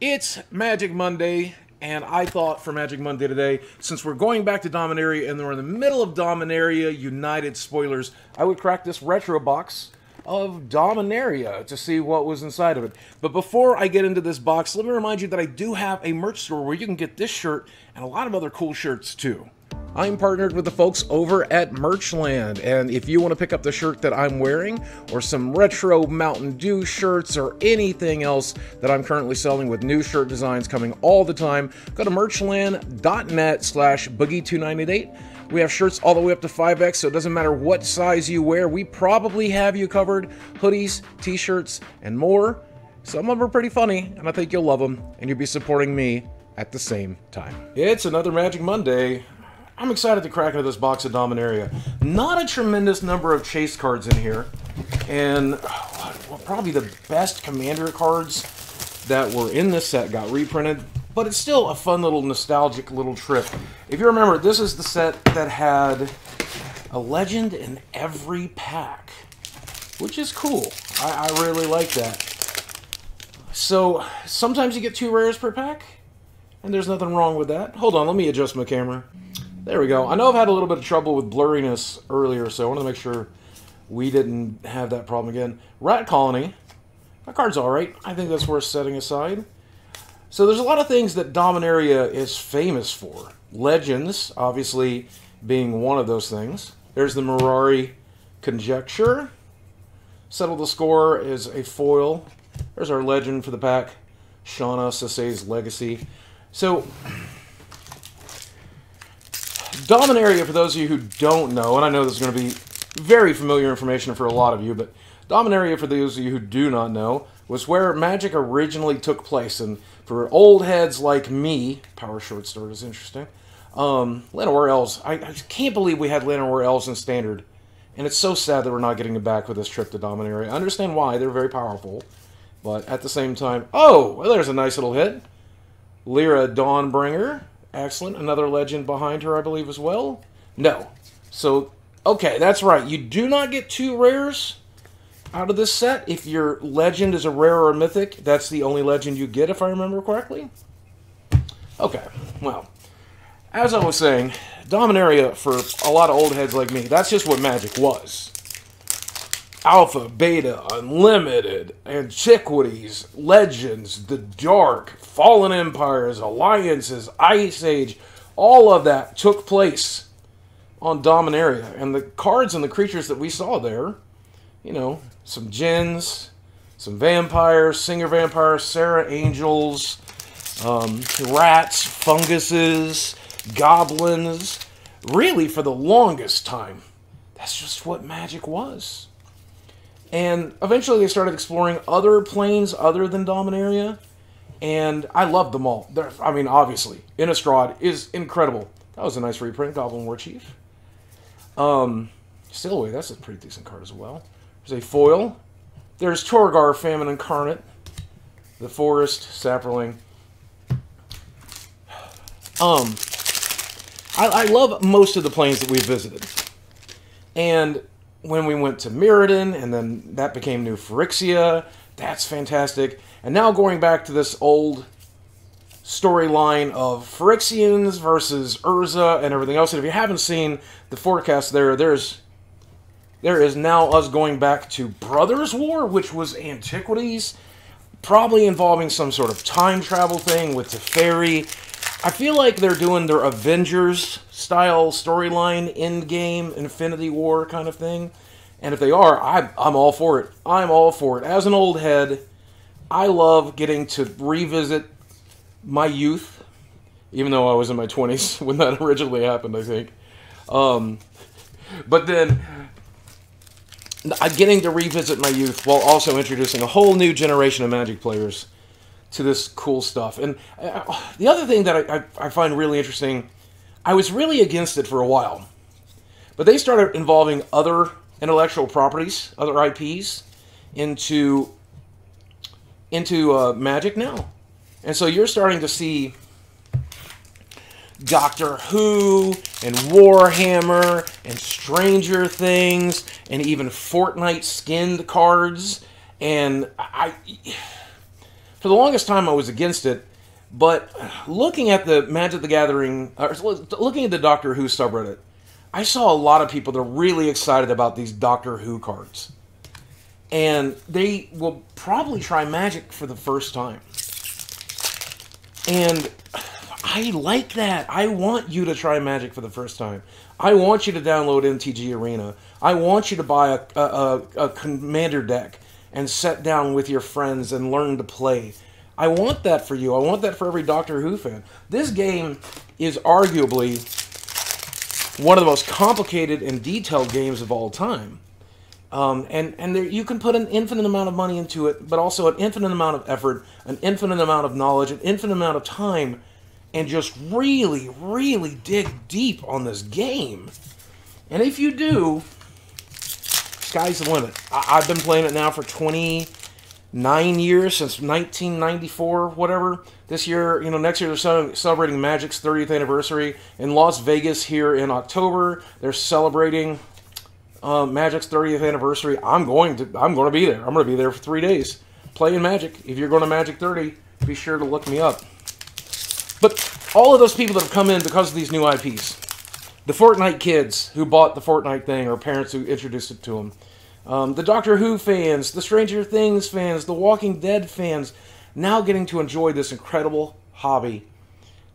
It's Magic Monday, and I thought for Magic Monday today, since we're going back to Dominaria and we're in the middle of Dominaria United spoilers, I would crack this retro box of Dominaria to see what was inside of it. But before I get into this box, let me remind you that I do have a merch store where you can get this shirt and a lot of other cool shirts too. I'm partnered with the folks over at Merchland, and if you want to pick up the shirt that I'm wearing, or some retro Mountain Dew shirts, or anything else that I'm currently selling with new shirt designs coming all the time, go to merchland.net/boogie2988. We have shirts all the way up to 5X, so it doesn't matter what size you wear, we probably have you covered. Hoodies, t-shirts, and more. Some of them are pretty funny, and I think you'll love them, and you'll be supporting me at the same time. It's another Magic Monday. I'm excited to crack into this box of Dominaria. Not a tremendous number of chase cards in here, and probably the best commander cards that were in this set got reprinted, but it's still a fun little nostalgic little trip. If you remember, this is the set that had a legend in every pack, which is cool. I really like that. So sometimes you get 2 rares per pack, and there's nothing wrong with that. Hold on, let me adjust my camera. There we go. I know I've had a little bit of trouble with blurriness earlier, so I wanted to make sure we didn't have that problem again. Rat Colony. That card's alright. I think that's worth setting aside. So there's a lot of things that Dominaria is famous for. Legends, obviously, being one of those things. There's the Mirari Conjecture. Settle the Score is a foil. There's our legend for the pack. Shauna Sasse's Legacy. So Dominaria, for those of you who don't know, and I know this is going to be very familiar information for a lot of you, but Dominaria, for those of you who do not know, was where Magic originally took place. And for old heads like me, Power Short Start is interesting. Llanowar Elves. I can't believe we had Llanowar Elves in Standard. And it's so sad that we're not getting it back with this trip to Dominaria. I understand why. They're very powerful. But at the same time... Oh! Well, there's a nice little hit. Lyra Dawnbringer. Excellent. Another legend behind her, I believe, as well. No. So, okay, that's right. You do not get 2 rares out of this set. If your legend is a rare or a mythic, that's the only legend you get, if I remember correctly. Okay, well, as I was saying, Dominaria, for a lot of old heads like me, that's just what Magic was. Alpha, Beta, Unlimited, Antiquities, Legends, The Dark, Fallen Empires, Alliances, Ice Age, all of that took place on Dominaria. And the cards and the creatures that we saw there, you know, some Djinns, some Vampires, Singer Vampires, Sarah Angels, Rats, Funguses, Goblins. Really, for the longest time, that's just what Magic was. And eventually they started exploring other planes other than Dominaria, and I loved them all. I mean, obviously, Innistrad is incredible. That was a nice reprint, Goblin War Chief. Stillaway, that's a pretty decent card as well. There's a foil. There's Torgar, Famine Incarnate. The Forest, Saproling. I love most of the planes that we've visited. And when we went to Mirrodin, and then that became New Phyrexia, that's fantastic. And now going back to this old storyline of Phyrexians versus Urza and everything else. And if you haven't seen the forecast there is now us going back to Brothers War, which was Antiquities, probably involving some sort of time travel thing with Teferi. I feel like they're doing their Avengers-style storyline, Endgame, Infinity War kind of thing. And if they are, I'm all for it. I'm all for it. As an old head, I love getting to revisit my youth, even though I was in my 20s when that originally happened, I think. But then, getting to revisit my youth while also introducing a whole new generation of Magic players to this cool stuff. And the other thing that I find really interesting, I was really against it for a while, but they started involving other intellectual properties, other IPs, into Magic now. And so you're starting to see Doctor Who and Warhammer and Stranger Things and even Fortnite skinned cards. And for the longest time I was against it, but looking at the Magic the Gathering, or looking at the Doctor Who subreddit, I saw a lot of people that are really excited about these Doctor Who cards. And they will probably try Magic for the first time. And I like that. I want you to try Magic for the first time. I want you to download MTG Arena. I want you to buy a Commander deck and sit down with your friends and learn to play. I want that for you. I want that for every Doctor Who fan. This game is arguably one of the most complicated and detailed games of all time. And there, you can put an infinite amount of money into it, but also an infinite amount of effort, an infinite amount of knowledge, an infinite amount of time, and just really, really dig deep on this game. And if you do, sky's the limit. I've been playing it now for 29 years, since 1994, whatever. This year, next year they're celebrating Magic's 30th anniversary. In Las Vegas here in October, they're celebrating Magic's 30th anniversary. I'm going to be there. I'm going to be there for 3 days playing Magic. If you're going to Magic 30, be sure to look me up. But all of those people that have come in because of these new IPs, the Fortnite kids who bought the Fortnite thing, or parents who introduced it to them, the Doctor Who fans, the Stranger Things fans, the Walking Dead fans, now getting to enjoy this incredible hobby.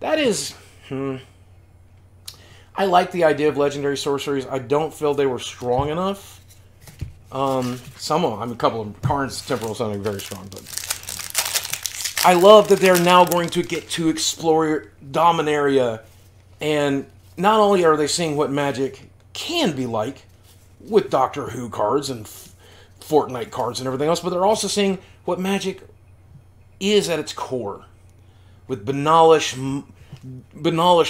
That is, I like the idea of legendary sorceries. I don't feel they were strong enough. Some of them, a couple of them, Karn's Temporal sounding very strong, but I love that they're now going to get to explore Dominaria, and not only are they seeing what Magic can be like with Doctor Who cards and Fortnite cards and everything else, but they're also seeing what Magic is at its core, with Banalish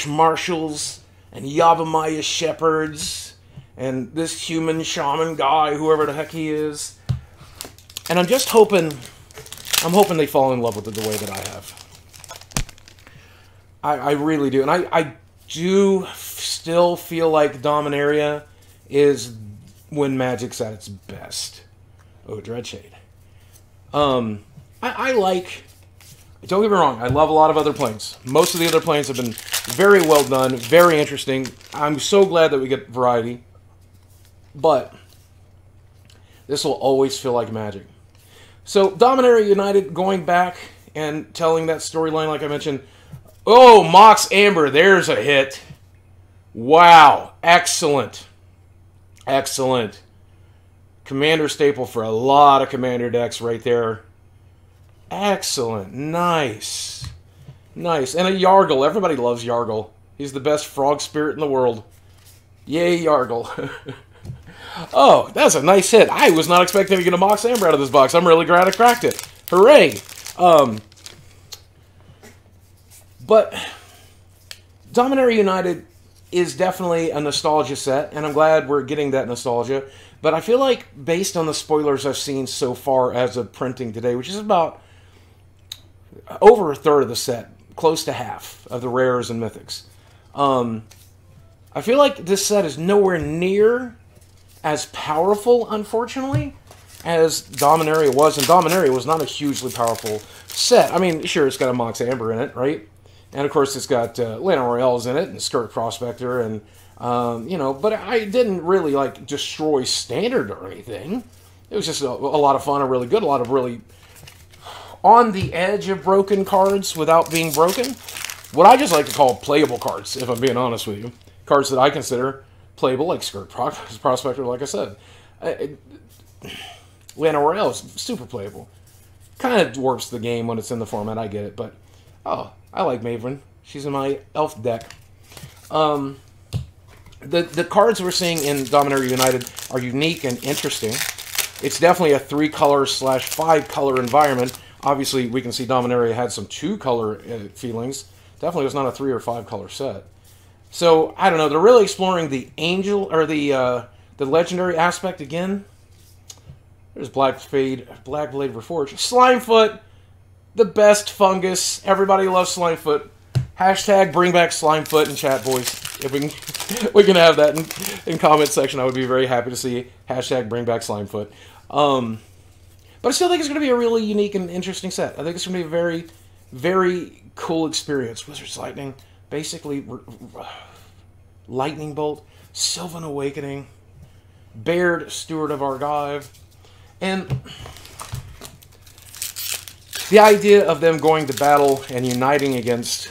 marshals and Yavimaya shepherds and this human shaman guy, whoever the heck he is. And I'm hoping they fall in love with it the way that I have. I really do. And I do still feel like Dominaria is when Magic's at its best. Oh, Dreadshade. I like... Don't get me wrong, I love a lot of other planes. Most of the other planes have been very well done, very interesting. I'm so glad that we get variety. But this will always feel like Magic. So, Dominaria United going back and telling that storyline like I mentioned. Oh, Mox Amber, there's a hit. Wow, excellent. Excellent. Commander staple for a lot of Commander decks right there. Excellent. Nice. Nice. And a Yargle. Everybody loves Yargle. He's the best frog spirit in the world. Yay, Yargle. Oh, that's a nice hit. I was not expecting to get a Mox Amber out of this box. I'm really glad I cracked it. Hooray. But Dominaria United is definitely a nostalgia set, and I'm glad we're getting that nostalgia. But I feel like, based on the spoilers I've seen so far as of printing today, which is about over a third of the set, close to half of the rares and mythics, I feel like this set is nowhere near as powerful, unfortunately, as Dominaria was. And Dominaria was not a hugely powerful set. I mean, sure, it's got a Mox Amber in it, right? And, of course, it's got Lana Royales in it and Skirt Prospector and, but I didn't really, like, destroy Standard or anything. It was just a lot of fun and really good, a lot of really on the edge of broken cards without being broken. What I just like to call playable cards, if I'm being honest with you. Cards that I consider playable, like Skirt Prospector, like I said. Lana Royales, super playable. Kind of dwarfs the game when it's in the format, I get it, but, oh, I like Maven. She's in my elf deck. The cards we're seeing in Dominaria United are unique and interesting. It's definitely a 3-color/5-color environment. Obviously, we can see Dominaria had some 2-color feelings. Definitely was not a 3 or 5-color set. So, I don't know. They're really exploring the angel, or the legendary aspect again. There's Blackblade Reforged. Slimefoot, the best fungus. Everybody loves Slimefoot. Hashtag bring back Slimefoot in chat, boys. If we can have that in comment section, I would be very happy to see hashtag bring back Slimefoot. But I still think it's going to be a really unique and interesting set. I think it's going to be a very, very cool experience. Wizard's Lightning, basically Lightning Bolt, Sylvan Awakening, Baird, Steward of Argive, and the idea of them going to battle and uniting against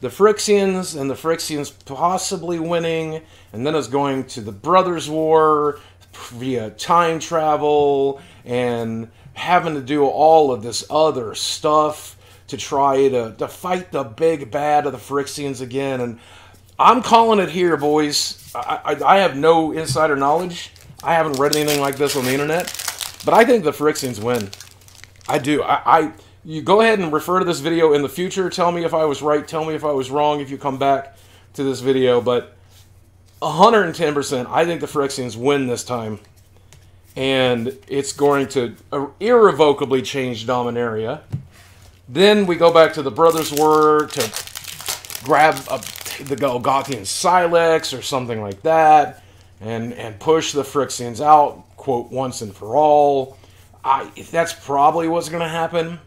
the Phyrexians, and the Phyrexians possibly winning, and then us going to the Brothers' War via time travel, and having to do all of this other stuff to try to fight the big bad of the Phyrexians again. And I'm calling it here, boys. I have no insider knowledge. I haven't read anything like this on the internet, but I think the Phyrexians win. I do. You go ahead and refer to this video in the future. Tell me if I was right. Tell me if I was wrong if you come back to this video. But 110%, I think the Phyrexians win this time. And it's going to irrevocably change Dominaria. Then we go back to the Brothers' War to grab the Golgothian Silex or something like that. And push the Phyrexians out, quote, once and for all. That's probably what's going to happen.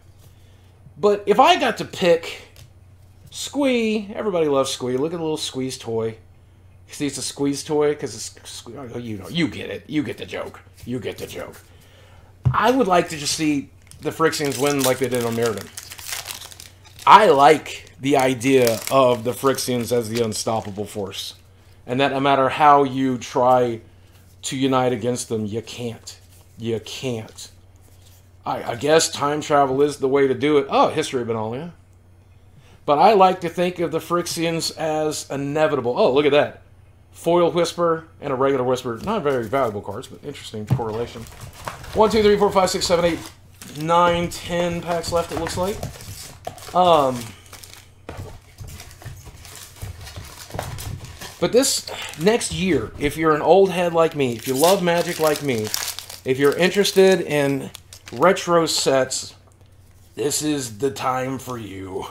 But if I got to pick Squee, everybody loves Squee. Look at the little Squeeze toy. See, it's a Squeeze toy because it's, you know, you get it. You get the joke. You get the joke. I would like to just see the Phyrexians win like they did on Mirrodin. I like the idea of the Phyrexians as the unstoppable force, and that no matter how you try to unite against them, you can't. You can't. I guess time travel is the way to do it. Oh, History of Benalia. But I like to think of the Phyrexians as inevitable. Oh, look at that. Foil Whisper and a regular Whisper. Not very valuable cards, but interesting correlation. 1, 2, 3, 4, 5, 6, 7, 8, 9, 10 packs left, it looks like. But this next year, if you're an old head like me, if you love Magic like me, if you're interested in retro sets, this is the time for you.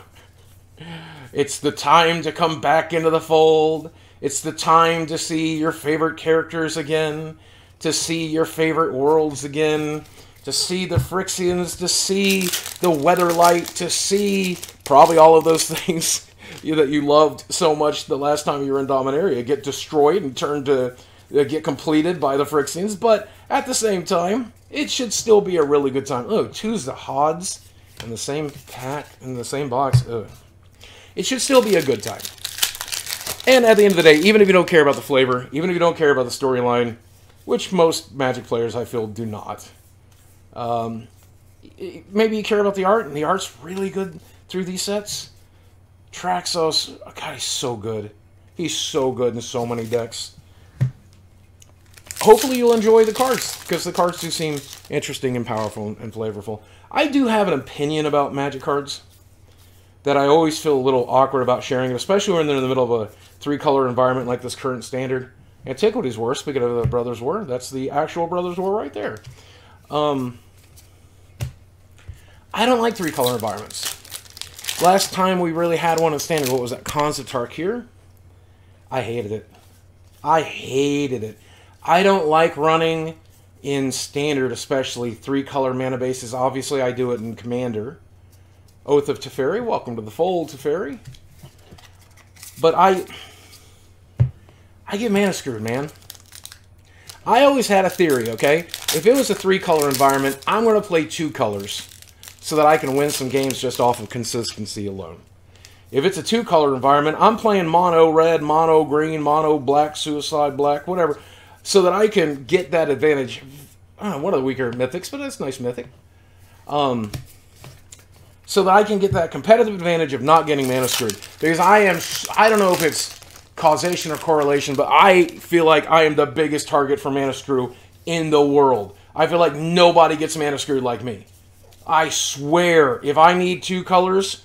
It's the time to come back into the fold. It's the time to see your favorite characters again, to see your favorite worlds again, to see the Phyrexians, to see the Weatherlight, to see probably all of those things that you loved so much the last time you were in Dominaria get destroyed and turned to get completed by the Phyrexians. But at the same time, it should still be a really good time. Oh, choose the Hods in the same pack, in the same box. Ugh. It should still be a good time. And at the end of the day, even if you don't care about the flavor, even if you don't care about the storyline, which most Magic players, I feel, do not. Maybe you care about the art, and the art's really good through these sets. Traxos, God, he's so good. He's so good in so many decks. Hopefully you'll enjoy the cards, because the cards do seem interesting and powerful and flavorful. I do have an opinion about Magic cards that I always feel a little awkward about sharing, especially when they're in the middle of a three-color environment like this current standard. Antiquities War, speaking of the Brothers' War, that's the actual Brothers' War right there. I don't like three-color environments. Last time we really had one in standard, what was that, Khans of Tarkir? I hated it. I hated it. I don't like running in standard, especially three-color mana bases. Obviously, I do it in Commander. Oath of Teferi, welcome to the fold, Teferi. But I get mana screwed, man. I always had a theory, okay? If it was a three-color environment, I'm going to play two colors so that I can win some games just off of consistency alone. If it's a two-color environment, I'm playing mono red, mono green, mono black, suicide black, whatever, so that I can get that advantage. I don't know, one of the weaker mythics, but that's nice mythic. So that I can get that competitive advantage of not getting mana screwed. Because I don't know if it's causation or correlation, but I feel like I am the biggest target for mana screw in the world. I feel like nobody gets mana screwed like me. I swear, if I need two colors,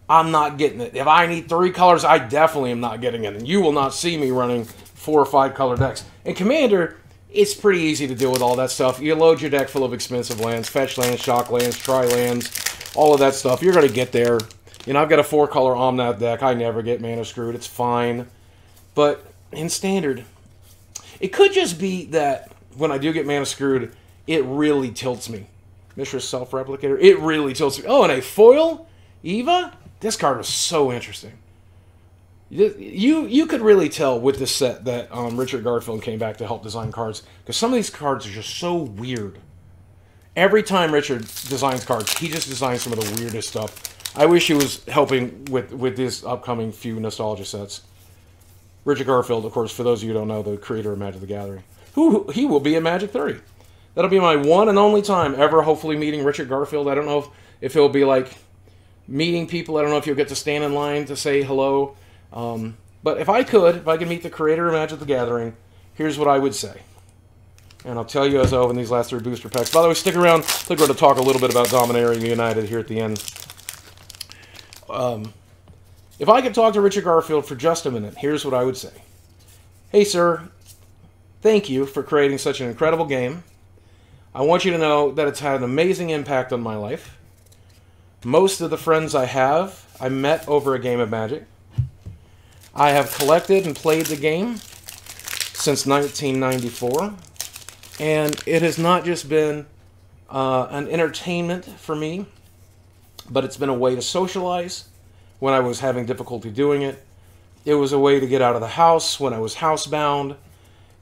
I'm not getting it. If I need three colors, I definitely am not getting it. And you will not see me running 4 or 5 color decks. In Commander, it's pretty easy to deal with all that stuff. You load your deck full of expensive lands, fetch lands, shock lands, tri lands, all of that stuff. You're going to get there. You know, I've got a 4-color Omnath deck. I never get mana screwed. It's fine. But in Standard, it could just be that when I do get mana screwed, it really tilts me. Mishra's Self-Replicator. It really tilts me. Oh, and a foil? Eva? This card was so interesting. You could really tell with this set that Richard Garfield came back to help design cards, because some of these cards are just so weird. Every time Richard designs cards, he just designs some of the weirdest stuff. I wish he was helping with these upcoming few nostalgia sets. Richard Garfield, of course, for those of you who don't know, the creator of Magic the Gathering. He will be at Magic 30. That'll be my one and only time ever, hopefully, meeting Richard Garfield. I don't know if he'll be like meeting people. I don't know if you'll get to stand in line to say hello. But if I could meet the creator of Magic the Gathering, here's what I would say. And I'll tell you as I open these last 3 booster packs. By the way, stick around. I think we're going to talk a little bit about Dominaria United here at the end. If I could talk to Richard Garfield for just a minute, here's what I would say. Hey, sir, thank you for creating such an incredible game. I want you to know that it's had an amazing impact on my life. Most of the friends I have, I met over a game of Magic. I have collected and played the game since 1994. And it has not just been an entertainment for me, but it's been a way to socialize when I was having difficulty doing it. It was a way to get out of the house when I was housebound.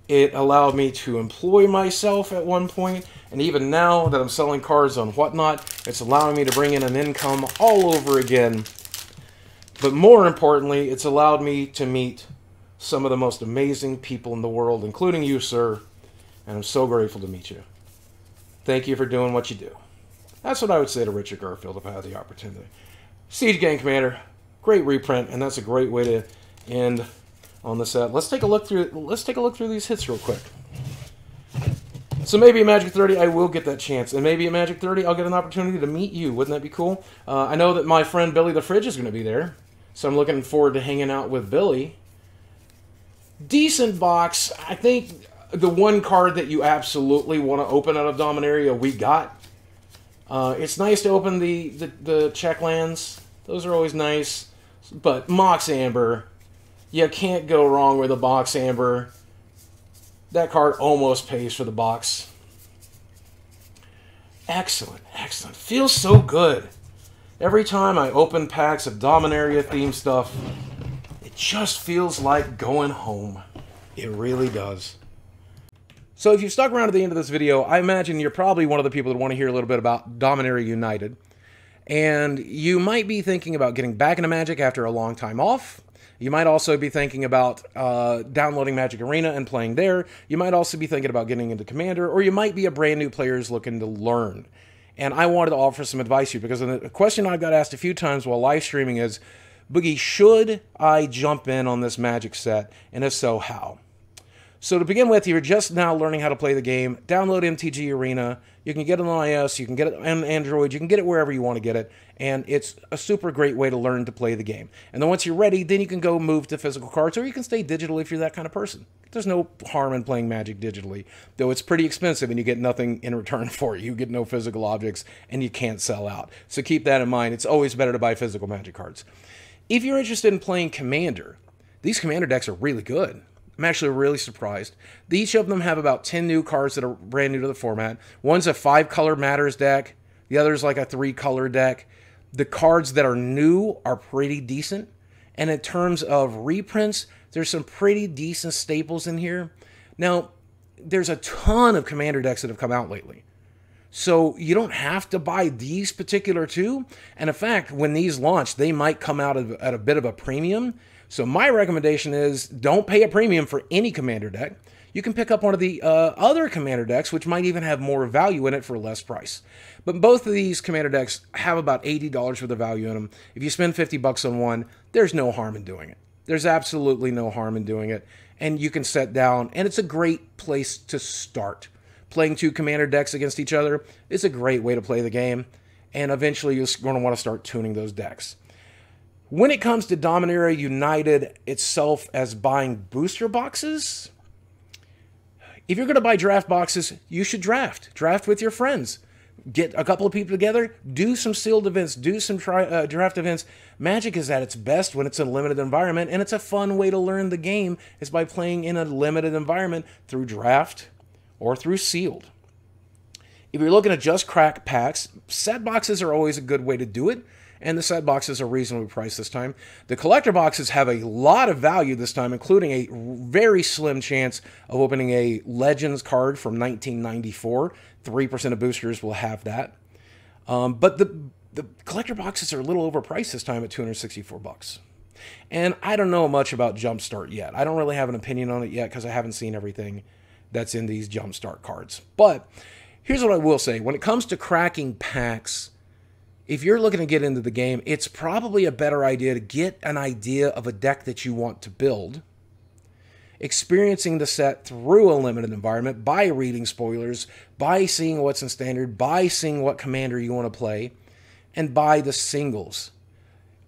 It allowed me to employ myself at one point, and even now that I'm selling cards on Whatnot, it's allowing me to bring in an income all over again. But more importantly, it's allowed me to meet some of the most amazing people in the world, including you, sir, and I'm so grateful to meet you. Thank you for doing what you do. That's what I would say to Richard Garfield if I had the opportunity. Siege Gang Commander, great reprint, and that's a great way to end on the set. Let's take a look through these hits real quick. So maybe at Magic 30 I will get that chance, and maybe at Magic 30 I'll get an opportunity to meet you. Wouldn't that be cool? I know that my friend Billy the Fridge is going to be there, so I'm looking forward to hanging out with Billy. Decent box. I think the one card that you absolutely want to open out of Dominaria we got. It's nice to open the check lands. Those are always nice. But MOX Amber, you can't go wrong with a Mox Amber. That card almost pays for the box. Excellent, excellent. Feels so good. Every time I open packs of Dominaria themed stuff, it just feels like going home. It really does. So if you've stuck around to the end of this video, I imagine you're probably one of the people that want to hear a little bit about Dominaria United. And you might be thinking about getting back into Magic after a long time off. You might also be thinking about downloading Magic Arena and playing there. You might also be thinking about getting into Commander, or you might be a brand new player who's looking to learn. And I wanted to offer some advice here, because a question I got asked a few times while live streaming is, Boogie, should I jump in on this Magic set? And if so, how? So to begin with, you're just now learning how to play the game. Download MTG Arena. You can get it on iOS, you can get it on Android, you can get it wherever you want to get it, and it's a super great way to learn to play the game. And then once you're ready, then you can go move to physical cards, or you can stay digital if you're that kind of person. There's no harm in playing Magic digitally, though it's pretty expensive and you get nothing in return for it. You get no physical objects, and you can't sell out. So keep that in mind. It's always better to buy physical Magic cards. If you're interested in playing Commander, these Commander decks are really good. I'm actually really surprised. Each of them have about 10 new cards that are brand new to the format. One's a 5-color Matters deck. The other's like a 3-color deck. The cards that are new are pretty decent. And in terms of reprints, there's some pretty decent staples in here. Now, there's a ton of Commander decks that have come out lately. So you don't have to buy these particular two. And in fact, when these launch, they might come out at a bit of a premium. So my recommendation is don't pay a premium for any Commander deck. You can pick up one of the other Commander decks, which might even have more value in it for less price. But both of these Commander decks have about $80 worth of value in them. If you spend 50 bucks on one, there's no harm in doing it. There's absolutely no harm in doing it. And you can set down, and it's a great place to start. Playing 2 Commander decks against each other is a great way to play the game. And eventually you're going to want to start tuning those decks. When it comes to Dominaria United itself as buying booster boxes, if you're going to buy draft boxes, you should draft. Draft with your friends. Get a couple of people together, do some sealed events, do some draft events. Magic is at its best when it's a limited environment, and it's a fun way to learn the game is by playing in a limited environment through draft or through sealed. If you're looking to just crack packs, set boxes are always a good way to do it, and the set boxes are reasonably priced this time. The collector boxes have a lot of value this time, including a very slim chance of opening a Legends card from 1994. 3% of boosters will have that. But the collector boxes are a little overpriced this time at $264. And I don't know much about Jumpstart yet. I don't really have an opinion on it yet because I haven't seen everything that's in these Jumpstart cards. But here's what I will say. When it comes to cracking packs, if you're looking to get into the game, it's probably a better idea to get an idea of a deck that you want to build, experiencing the set through a limited environment, by reading spoilers, by seeing what's in standard, by seeing what commander you want to play, and by the singles.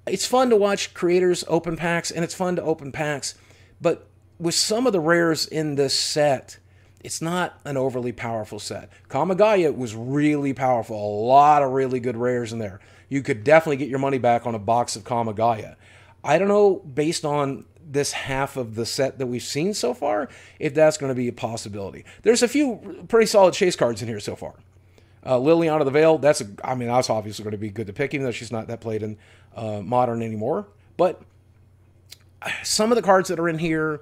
It's fun to watch creators open packs, and it's fun to open packs, but with some of the rares in this set, it's not an overly powerful set. Kamigawa was really powerful. A lot of really good rares in there. You could definitely get your money back on a box of Kamigawa. I don't know, based on this half of the set that we've seen so far, if that's going to be a possibility. There's a few pretty solid chase cards in here so far. Liliana the Veil, that's obviously going to be good to pick, even though she's not that played in Modern anymore. But some of the cards that are in here,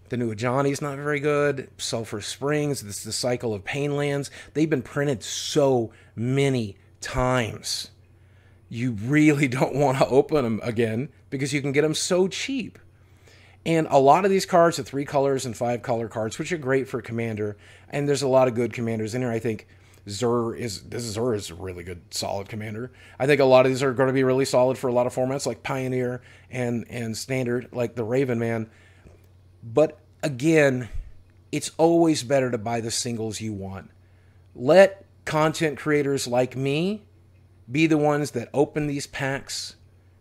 the new Ajani's not very good. Sulphur Springs, this is the Cycle of Painlands. They've been printed so many times. You really don't want to open them again because you can get them so cheap. And a lot of these cards are 3 colors and 5 color cards, which are great for Commander. And there's a lot of good commanders in here. I think Zur is a really good, solid commander. I think a lot of these are going to be really solid for a lot of formats like Pioneer and Standard, like the Raven Man. But again, it's always better to buy the singles you want. Let content creators like me be the ones that open these packs,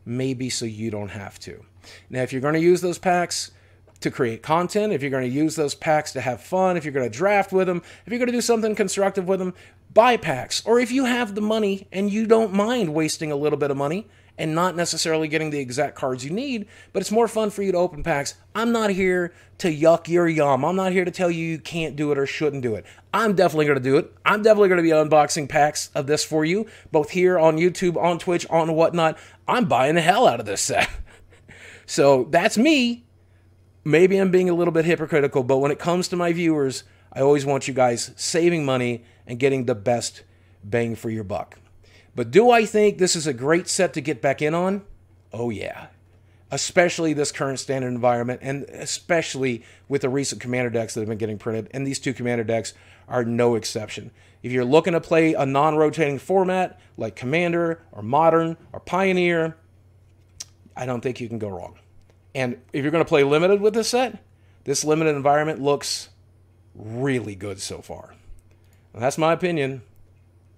maybe so you don't have to. Now, if you're going to use those packs to create content, if you're going to use those packs to have fun, if you're going to draft with them, if you're going to do something constructive with them, buy packs. Or if you have the money and you don't mind wasting a little bit of money and not necessarily getting the exact cards you need, but it's more fun for you to open packs. I'm not here to yuck your yum. I'm not here to tell you you can't do it or shouldn't do it. I'm definitely going to do it. I'm definitely going to be unboxing packs of this for you, both here on YouTube, on Twitch, on whatnot. I'm buying the hell out of this set. So that's me. Maybe I'm being a little bit hypocritical, but when it comes to my viewers, I always want you guys saving money and getting the best bang for your buck. But do I think this is a great set to get back in on? Oh yeah. Especially this current standard environment, and especially with the recent commander decks that have been getting printed, and these 2 commander decks are no exception. If you're looking to play a non-rotating format like Commander or Modern or Pioneer, I don't think you can go wrong. And if you're going to play limited with this set, this limited environment looks really good so far. And that's my opinion,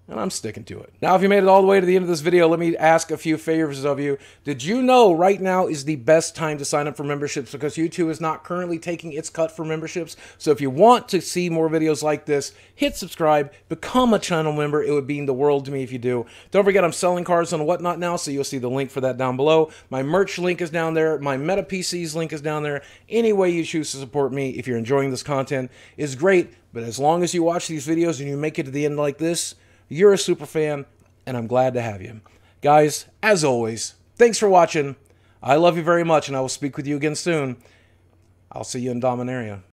and I'm sticking to it. Now, if you made it all the way to the end of this video, let me ask a few favors of you. Did you know right now is the best time to sign up for memberships because YouTube is not currently taking its cut for memberships? So if you want to see more videos like this, hit subscribe, become a channel member. It would mean the world to me if you do. Don't forget, I'm selling cards on Whatnot now, so you'll see the link for that down below. My merch link is down there. My Meta PCs link is down there. Any way you choose to support me, if you're enjoying this content, is great. But as long as you watch these videos and you make it to the end like this, you're a super fan, and I'm glad to have you. Guys, as always, thanks for watching. I love you very much, and I will speak with you again soon. I'll see you in Dominaria.